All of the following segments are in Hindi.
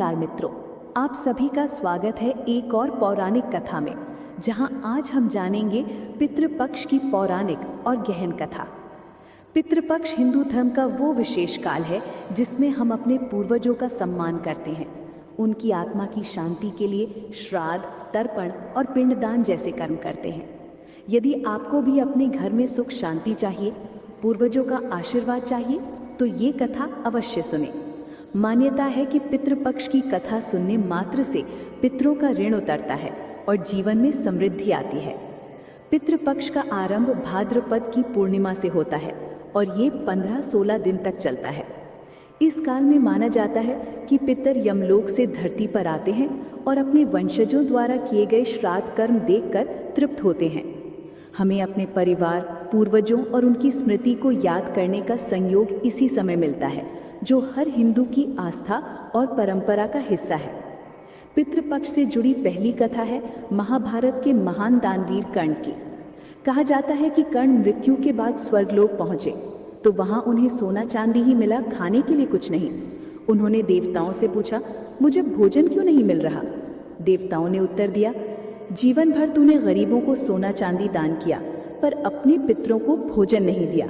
नमस्कार मित्रों, आप सभी का स्वागत है एक और पौराणिक कथा में, जहां आज हम जानेंगे पितृपक्ष की पौराणिक और गहन कथा। पितृपक्ष हिंदू धर्म का वो विशेष काल है जिसमें हम अपने पूर्वजों का सम्मान करते हैं। उनकी आत्मा की शांति के लिए श्राद्ध, तर्पण और पिंडदान जैसे कर्म करते हैं। यदि आपको भी अपने घर में सुख शांति चाहिए, पूर्वजों का आशीर्वाद चाहिए, तो ये कथा अवश्य सुने। मान्यता है कि पितृपक्ष की कथा सुनने मात्र से पितरों का ऋण उतरता है और जीवन में समृद्धि आती है। पितृपक्ष का आरंभ भाद्रपद की पूर्णिमा से होता है और ये 15-16 दिन तक चलता है। इस काल में माना जाता है कि पितर यमलोक से धरती पर आते हैं और अपने वंशजों द्वारा किए गए श्राद्ध कर्म देखकर तृप्त होते हैं। हमें अपने परिवार, पूर्वजों और उनकी स्मृति को याद करने का संयोग इसी समय मिलता है, जो हर हिंदू की आस्था और परंपरा का हिस्सा है। पितृपक्ष से जुड़ी पहली कथा है महाभारत के महान दानवीर कर्ण की। कहा जाता है कि कर्ण मृत्यु के बाद स्वर्गलोक पहुंचे तो वहां उन्हें सोना चांदी ही मिला, खाने के लिए कुछ नहीं। उन्होंने देवताओं से पूछा, मुझे भोजन क्यों नहीं मिल रहा? देवताओं ने उत्तर दिया, जीवन भर तूने गरीबों को सोना चांदी दान किया, पर अपने पितरों को भोजन नहीं दिया।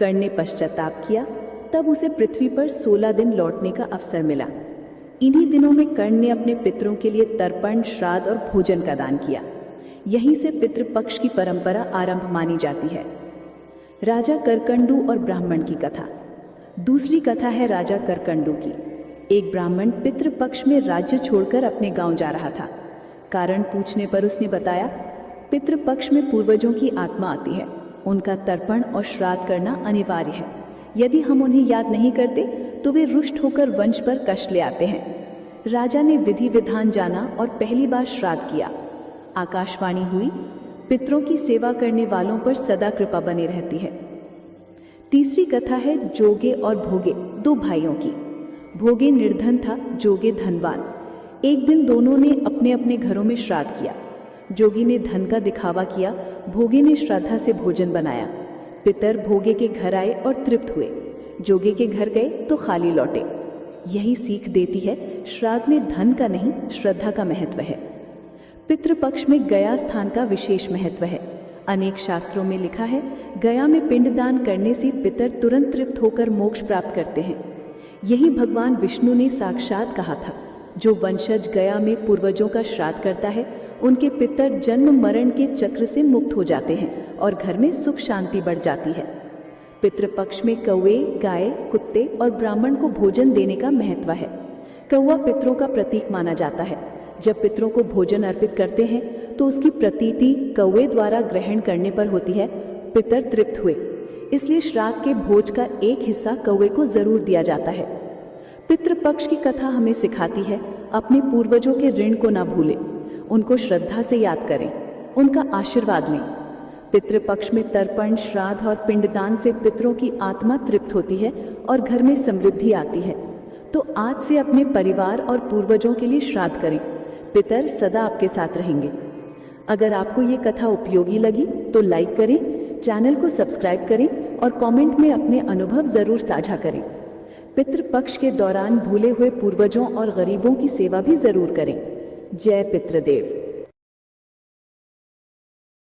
कर्ण ने पश्चाताप किया, तब उसे पृथ्वी पर 16 दिन लौटने का अवसर मिला। इन्हीं दिनों में कर्ण ने अपने पितरों के लिए तर्पण, श्राद्ध और भोजन का दान किया। यहीं से पितृपक्ष की परंपरा आरंभ मानी जाती है। राजा करकंडू और ब्राह्मण की कथा। दूसरी कथा है राजा करकंडू की। एक ब्राह्मण पितृपक्ष में राज्य छोड़कर अपने गांव जा रहा था। कारण पूछने पर उसने बताया, पितृपक्ष में पूर्वजों की आत्मा आती है, उनका तर्पण और श्राद्ध करना अनिवार्य है। यदि हम उन्हें याद नहीं करते तो वे रुष्ट होकर वंश पर कष्ट ले आते हैं। राजा ने विधि विधान जाना और पहली बार श्राद्ध किया। आकाशवाणी हुई, पितरों की सेवा करने वालों पर सदा कृपा बनी रहती है। तीसरी कथा है जोगे और भोगे, दो भाइयों की। भोगे निर्धन था, जोगे धनवान। एक दिन दोनों ने अपने अपने घरों में श्राद्ध किया। जोगी ने धन का दिखावा किया, भोगे ने श्रद्धा से भोजन बनाया। पितर भोगे के घर आए और तृप्त हुए। जोगे के घर गए तो खाली लौटे। यही सीख देती है, श्राद्ध में धन का नहीं, श्रद्धा का महत्व है। पितृपक्ष में गया स्थान का विशेष महत्व है। अनेक शास्त्रों में लिखा है, गया में पिंडदान करने से पितर तुरंत तृप्त होकर मोक्ष प्राप्त करते हैं। यही भगवान विष्णु ने साक्षात कहा था, जो वंशज गया में पूर्वजों का श्राद्ध करता है, उनके पितर जन्म मरण के चक्र से मुक्त हो जाते हैं और घर में सुख शांति बढ़ जाती है। पितृपक्ष में कौवे, गाय, कुत्ते और ब्राह्मण को भोजन देने का महत्व है। कौवा पितरों का प्रतीक माना जाता है। जब पितरों को भोजन अर्पित करते हैं तो उसकी प्रतीति कौवे द्वारा ग्रहण करने पर होती है। पितर तृप्त हुए, इसलिए श्राद्ध के भोज का एक हिस्सा कौवे को जरूर दिया जाता है। पितृपक्ष की कथा हमें सिखाती है, अपने पूर्वजों के ऋण को ना भूलें, उनको श्रद्धा से याद करें, उनका आशीर्वाद लें। पितृपक्ष में तर्पण, श्राद्ध और पिंडदान से पितरों की आत्मा तृप्त होती है और घर में समृद्धि आती है। तो आज से अपने परिवार और पूर्वजों के लिए श्राद्ध करें, पितर सदा आपके साथ रहेंगे। अगर आपको ये कथा उपयोगी लगी तो लाइक करें, चैनल को सब्सक्राइब करें और कमेंट में अपने अनुभव जरूर साझा करें। पितृपक्ष के दौरान भूले हुए पूर्वजों और गरीबों की सेवा भी जरूर करें। जय पितृदेव।